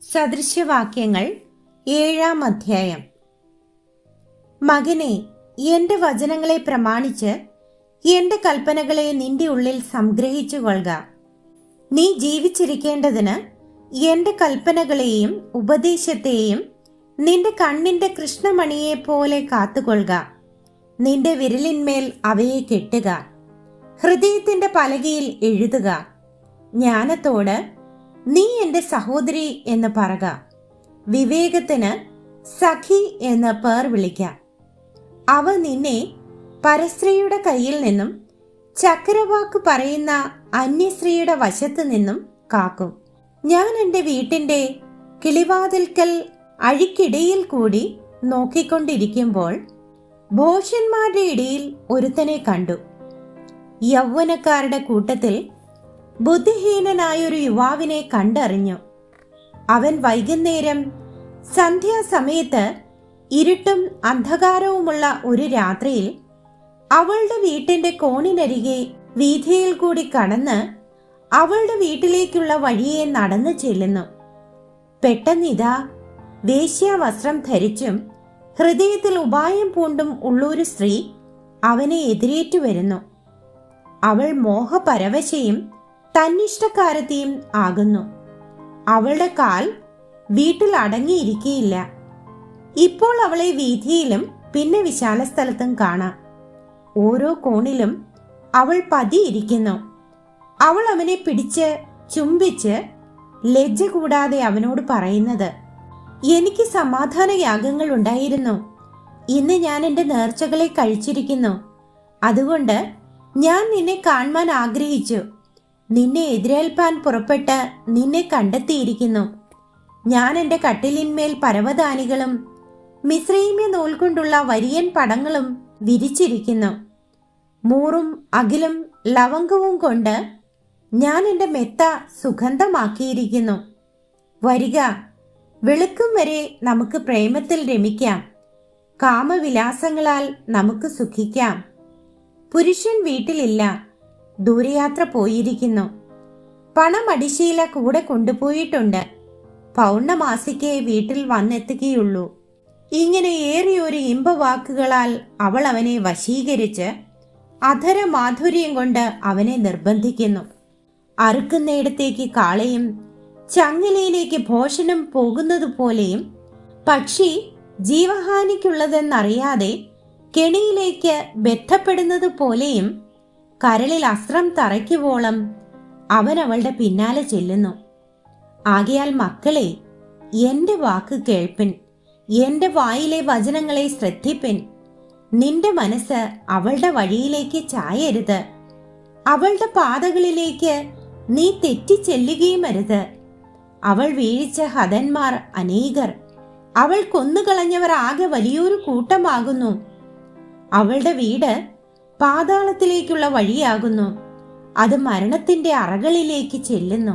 സദൃശ്യവാക്യങ്ങൾ 7-ാം അധ്യായം. മകനെ, എന്റെ വചനങ്ങളെ പ്രമാണിച്ച് എന്റെ കൽപ്പനകളെ നിന്റെ ഉള്ളിൽ സംഗ്രഹിച്ചു കൊള്ളുക. നീ ജീവിച്ചിരിക്കേണ്ടതിന് എന്റെ കൽപ്പനകളെയും ഉപദേശത്തെയും നിന്റെ കണ്ണിന്റെ കൃഷ്ണമണിയെ പോലെ കാത്തുകൊള്ളുക. നിന്റെ വിരലിന്മേൽ അവയെ കെട്ടുക, ഹൃദയത്തിന്റെ പലകയിൽ എഴുതുക. ജ്ഞാനത്തോട് നീ എന്റെ സഹോദരി എന്ന് പറക, വിവേകത്തിന് സഖി എന്ന് പേർ വിളിക്കാം. അവ നിന്നെ പരസ്ത്രീയുടെ കയ്യിൽ നിന്നും ചക്രവാക്ക് പറയുന്ന അന്യസ്ത്രീയുടെ വശത്തു നിന്നും കാക്കും. ഞാൻ എൻ്റെ വീട്ടിന്റെ കിളിവാതിൽക്കൽ അഴിക്കിടയിൽ കൂടി നോക്കിക്കൊണ്ടിരിക്കുമ്പോൾ ഭോഷന്മാരുടെ ഇടയിൽ ഒരുത്തനെ കണ്ടു. യൗവനക്കാരുടെ കൂട്ടത്തിൽ ബുദ്ധിഹീനനായൊരു യുവാവിനെ കണ്ടറിഞ്ഞു. അവൻ വൈകുന്നേരം സന്ധ്യാസമയത്ത് ഇരുട്ടും അന്ധകാരവുമുള്ള ഒരു രാത്രിയിൽ അവളുടെ വീട്ടിന്റെ കോണിനരികെ വീഥിയിൽ കൂടി കടന്ന് അവളുടെ വീട്ടിലേക്കുള്ള വഴിയെ നടന്നു ചെല്ലുന്നു. പെട്ടെന്നിതാ വേശ്യാവസ്ത്രം ധരിച്ചും ഹൃദയത്തിൽ ഉപായം പൂണ്ടും ഉള്ളൊരു സ്ത്രീ അവനെ എതിരേറ്റു വരുന്നു. അവൾ മോഹപരവശയും തന്നിഷ്ടക്കാരത്തെയും ആകുന്നു. അവളുടെ കാൽ വീട്ടിൽ അടങ്ങിയിരിക്കയില്ല. ഇപ്പോൾ അവളെ വീഥിയിലും പിന്നെ വിശാല സ്ഥലത്തും കാണാം. ഓരോ കോണിലും അവൾ പതിയിരിക്കുന്നു. അവൾ അവനെ പിടിച്ച് ചുംബിച്ച് ലജ്ജ കൂടാതെ അവനോട് പറയുന്നത്, എനിക്ക് സമാധാന യാഗങ്ങൾ ഉണ്ടായിരുന്നു. ഇന്ന് ഞാൻ എൻ്റെ നേർച്ചകളെ കഴിച്ചിരിക്കുന്നു. അതുകൊണ്ട് ഞാൻ നിന്നെ കാണുവാൻ ആഗ്രഹിച്ചു. നിന്നെ എതിരേൽപ്പാൻ പുറപ്പെട്ട് നിന്നെ കണ്ടെത്തിയിരിക്കുന്നു. ഞാൻ എൻ്റെ കട്ടിലിന്മേൽ പരവതാനികളും മിസ്രയീമ്യ നൂൽ കൊണ്ടുള്ള വരിയൻ പടങ്ങളും വിരിച്ചിരിക്കുന്നു. മൂറും അകിലും ലവംഗവും കൊണ്ട് ഞാൻ എൻ്റെ മെത്ത സുഗന്ധമാക്കിയിരിക്കുന്നു. വരിക, വെളുക്കും വരെ നമുക്ക് പ്രേമത്തിൽ രമിക്കാം. കാമവിലാസങ്ങളാൽ നമുക്ക് സുഖിക്കാം. പുരുഷൻ വീട്ടിലില്ല, ദൂരയാത്ര പോയിരിക്കുന്നു. പണമടിശീല കൂടെ കൊണ്ടുപോയിട്ടുണ്ട്. പൗർണമാസിക്ക് വീട്ടിൽ വന്നെത്തുകയുള്ളൂ. ഇങ്ങനെ ഏറിയൊരു ഇമ്പവാക്കുകളാൽ അവൾ അവനെ വശീകരിച്ച് അധരമാധുര്യം കൊണ്ട് അവനെ നിർബന്ധിക്കുന്നു. അറുക്കുന്നിടത്തേക്ക് കാളയും ചങ്ങലയിലേക്ക് ഭോഷനും പോകുന്നതുപോലെയും പക്ഷി ജീവഹാനിക്കുള്ളതെന്നറിയാതെ കെണിയിലേക്ക് ബന്ധപ്പെടുന്നത് പോലെയും കരളിൽ അസ്ത്രം തറയ്ക്കുവോളം അവൻ അവളുടെ പിന്നാലെ ചെല്ലുന്നു. ആകയാൽ മക്കളെ, എന്റെ വാക്ക് കേൾപ്പിൻ, എന്റെ വായിലെ വചനങ്ങളെ ശ്രദ്ധിപ്പിൻ. നിന്റെ മനസ്സ് അവളുടെ വഴിയിലേക്ക് ചായരുത്. അവളുടെ പാതകളിലേക്ക് നീ തെറ്റിച്ചെല്ലുകയും അരുത്. അവൾ വീഴിച്ച ഹതന്മാർ അനേകർ. അവൾ കൊന്നുകളഞ്ഞവർ ആകെ വലിയൊരു കൂട്ടമാകുന്നു. അവളുടെ വീട് പാതാളത്തിലേക്കുള്ള വഴിയാകുന്നു. അത് മരണത്തിന്റെ അറകളിലേക്ക് ചെല്ലുന്നു.